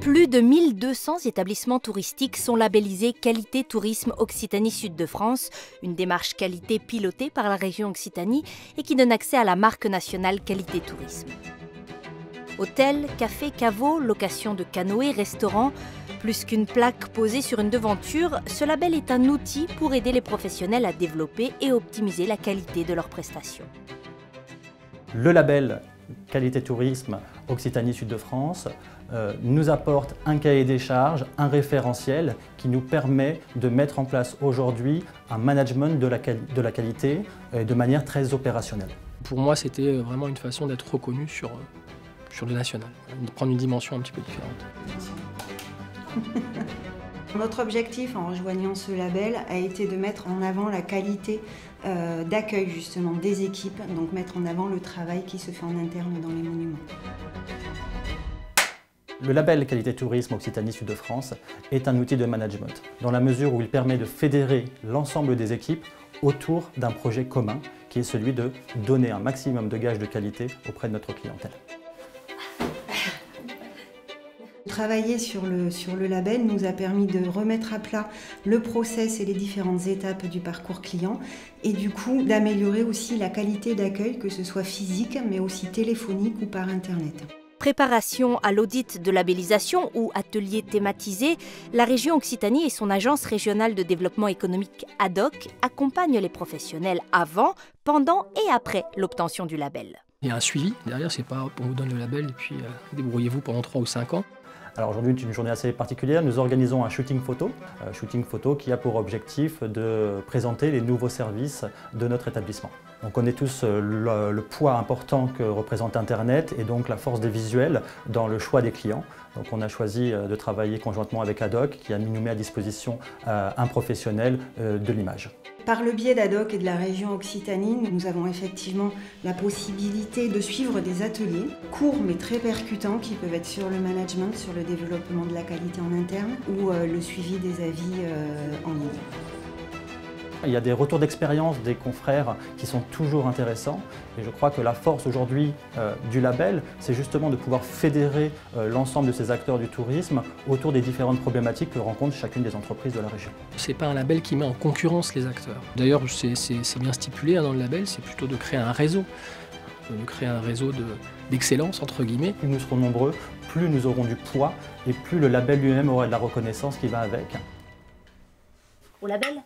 Plus de 1200 établissements touristiques sont labellisés Qualité Tourisme Occitanie Sud-de-France, une démarche qualité pilotée par la région Occitanie et qui donne accès à la marque nationale Qualité Tourisme. Hôtels, cafés, caveaux, location de canoës, restaurants, plus qu'une plaque posée sur une devanture, ce label est un outil pour aider les professionnels à développer et optimiser la qualité de leurs prestations. Le label Qualité Tourisme Occitanie Sud-de-France nous apporte un cahier des charges, un référentiel qui nous permet de mettre en place aujourd'hui un management de la qualité de manière très opérationnelle. Pour moi, c'était vraiment une façon d'être reconnu sur le national, de prendre une dimension un petit peu différente. Notre objectif en rejoignant ce label a été de mettre en avant la qualité d'accueil justement des équipes, donc mettre en avant le travail qui se fait en interne dans les monuments. Le label Qualité Tourisme Occitanie Sud-de-France est un outil de management, dans la mesure où il permet de fédérer l'ensemble des équipes autour d'un projet commun, qui est celui de donner un maximum de gages de qualité auprès de notre clientèle. Travailler sur le label nous a permis de remettre à plat le process et les différentes étapes du parcours client et du coup d'améliorer aussi la qualité d'accueil, que ce soit physique mais aussi téléphonique ou par internet. Préparation à l'audit de labellisation ou atelier thématisé, la région Occitanie et son agence régionale de développement économique ADOC accompagnent les professionnels avant, pendant et après l'obtention du label. Il y a un suivi derrière, c'est pas on vous donne le label et puis débrouillez-vous pendant 3 ou 5 ans. Alors aujourd'hui, c'est une journée assez particulière. Nous organisons un shooting photo qui a pour objectif de présenter les nouveaux services de notre établissement. On connaît tous le poids important que représente Internet et donc la force des visuels dans le choix des clients. Donc on a choisi de travailler conjointement avec ADOC qui nous met à disposition un professionnel de l'image. Par le biais d'ADOC et de la région Occitanie, nous avons effectivement la possibilité de suivre des ateliers courts mais très percutants qui peuvent être sur le management, sur le développement de la qualité en interne ou le suivi des avis en ligne. Il y a des retours d'expérience des confrères qui sont toujours intéressants et je crois que la force aujourd'hui du label, c'est justement de pouvoir fédérer l'ensemble de ces acteurs du tourisme autour des différentes problématiques que rencontre chacune des entreprises de la région. Ce n'est pas un label qui met en concurrence les acteurs. D'ailleurs, c'est bien stipulé dans le label, c'est plutôt de créer un réseau. De créer un réseau d'excellence, entre guillemets. Plus nous serons nombreux, plus nous aurons du poids et plus le label lui-même aura de la reconnaissance qui va avec. Au label